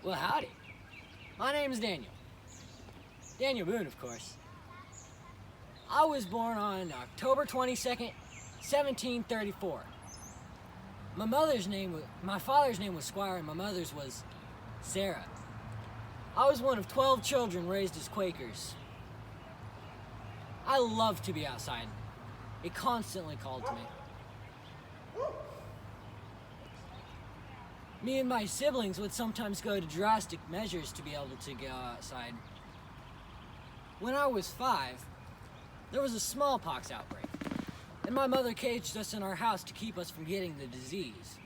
Well, howdy. My name's Daniel. Daniel Boone, of course. I was born on October 22nd, 1734. My father's name was Squire and my mother's was Sarah. I was one of 12 children raised as Quakers. I loved to be outside. It constantly called to me. Me and my siblings would sometimes go to drastic measures to be able to go outside. When I was 5, there was a smallpox outbreak, and my mother caged us in our house to keep us from getting the disease.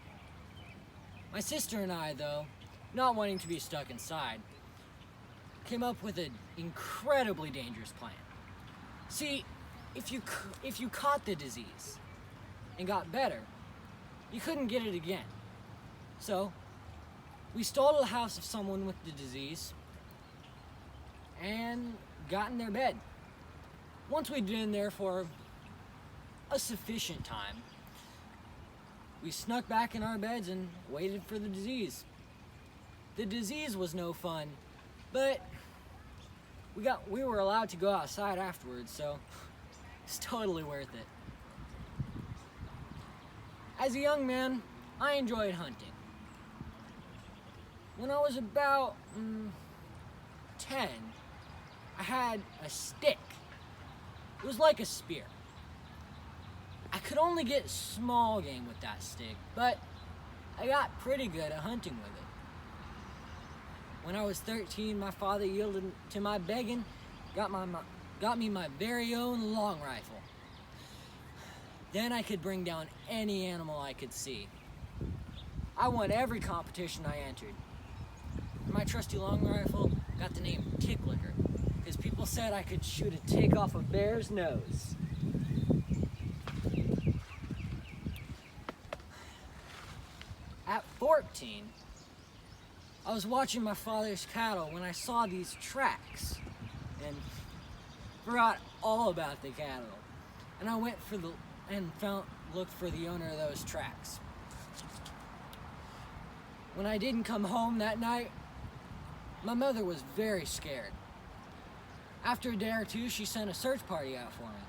My sister and I, though, not wanting to be stuck inside, came up with an incredibly dangerous plan. See, if you caught the disease and got better, you couldn't get it again. So, we stole the house of someone with the disease and got in their bed. Once we'd been there for a sufficient time, we snuck back in our beds and waited for the disease. The disease was no fun, but we were allowed to go outside afterwards, so it's totally worth it. As a young man, I enjoyed hunting. When I was about 10, I had a stick. It was like a spear. I could only get small game with that stick, but I got pretty good at hunting with it. When I was 13, my father yielded to my begging, got me my very own long rifle. Then I could bring down any animal I could see. I won every competition I entered. My trusty long rifle got the name Ticklicker, because people said I could shoot a tick off a bear's nose. At 14, I was watching my father's cattle when I saw these tracks and forgot all about the cattle. And I went looked for the owner of those tracks. When I didn't come home that night, my mother was very scared. After a day or two, she sent a search party out for me.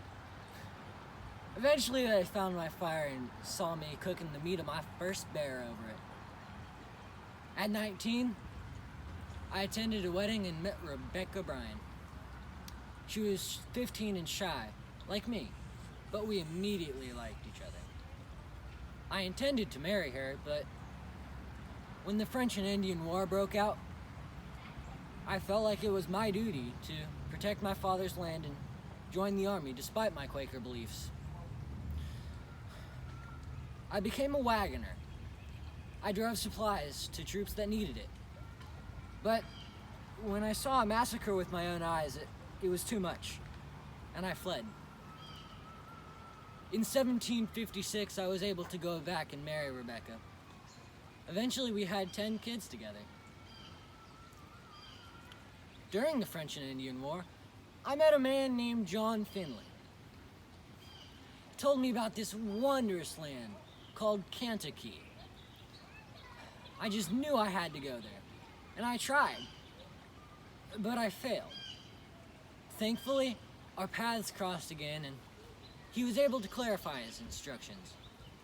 Eventually, they found my fire and saw me cooking the meat of my first bear over it. At 19, I attended a wedding and met Rebecca Bryan. She was 15 and shy, like me, but we immediately liked each other. I intended to marry her, but when the French and Indian War broke out, I felt like it was my duty to protect my father's land and join the army despite my Quaker beliefs. I became a wagoner. I drove supplies to troops that needed it. But when I saw a massacre with my own eyes, it was too much, and I fled. In 1756, I was able to go back and marry Rebecca. Eventually, we had 10 kids together. During the French and Indian War, I met a man named John Finley. He told me about this wondrous land called Kankakee. I just knew I had to go there, and I tried, but I failed. Thankfully, our paths crossed again, and he was able to clarify his instructions.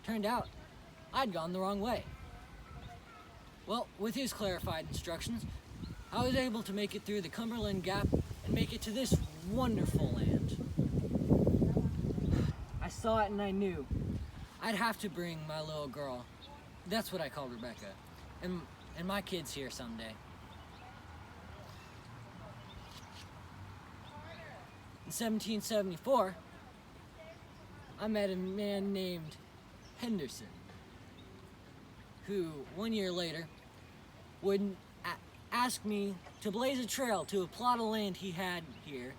Turned out, I'd gone the wrong way. Well, with his clarified instructions, I was able to make it through the Cumberland Gap and make it to this wonderful land. I saw it and I knew I'd have to bring my little girl, that's what I call Rebecca, and my kids here someday. In 1774, I met a man named Henderson, who 1 year later would ask me to blaze a trail to a plot of land he had here,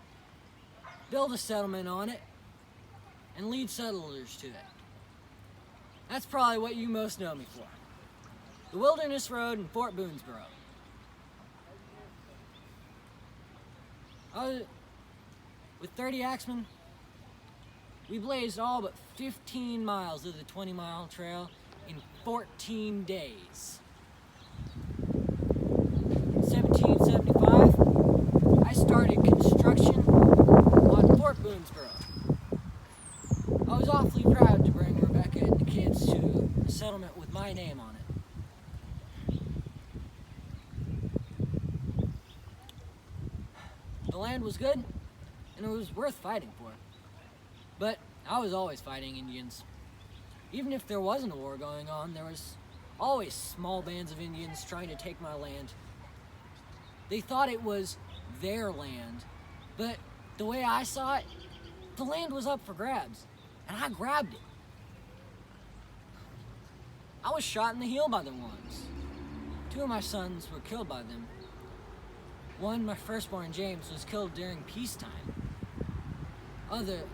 build a settlement on it, and lead settlers to it. That's probably what you most know me for. The Wilderness Road in Fort Boonesboro. With 30 axemen, we blazed all but 15 miles of the 20-mile trail in 14 days. land was good, and it was worth fighting for. But I was always fighting Indians. Even if there wasn't a war going on, there was always small bands of Indians trying to take my land. They thought it was their land, but the way I saw it, the land was up for grabs, and I grabbed it. I was shot in the heel by them once. 2 of my sons were killed by them. One, my firstborn James, was killed during peacetime.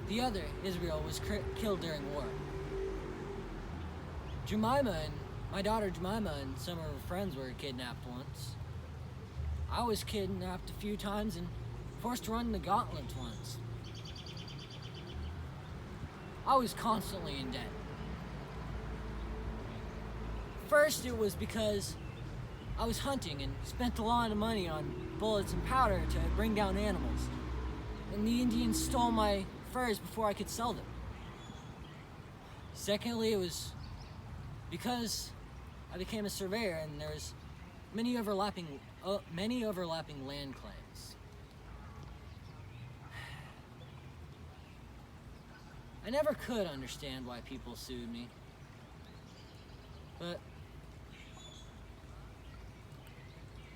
The other, Israel, was killed during war. My daughter Jemima and some of her friends were kidnapped once. I was kidnapped a few times and forced to run the gauntlet once. I was constantly in debt. First, it was because I was hunting and spent a lot of money on bullets and powder to bring down animals. And the Indians stole my furs before I could sell them. Secondly, it was because I became a surveyor and there's many overlapping land claims. I never could understand why people sued me, but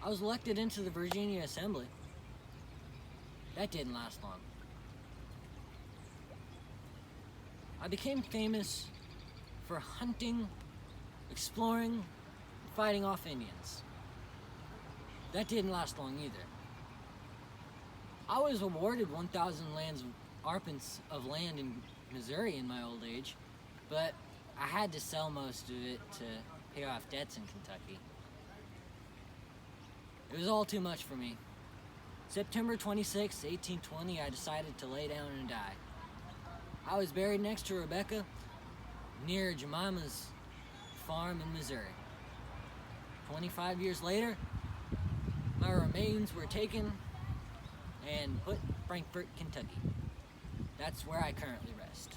I was elected into the Virginia Assembly. That didn't last long. I became famous for hunting, exploring, fighting off Indians. That didn't last long either. I was awarded 1,000 arpents of land in Missouri in my old age, but I had to sell most of it to pay off debts in Kentucky. It was all too much for me. September 26, 1820, I decided to lay down and die. I was buried next to Rebecca near Jemima's farm in Missouri. 25 years later, my remains were taken and put in Frankfort, Kentucky. That's where I currently rest.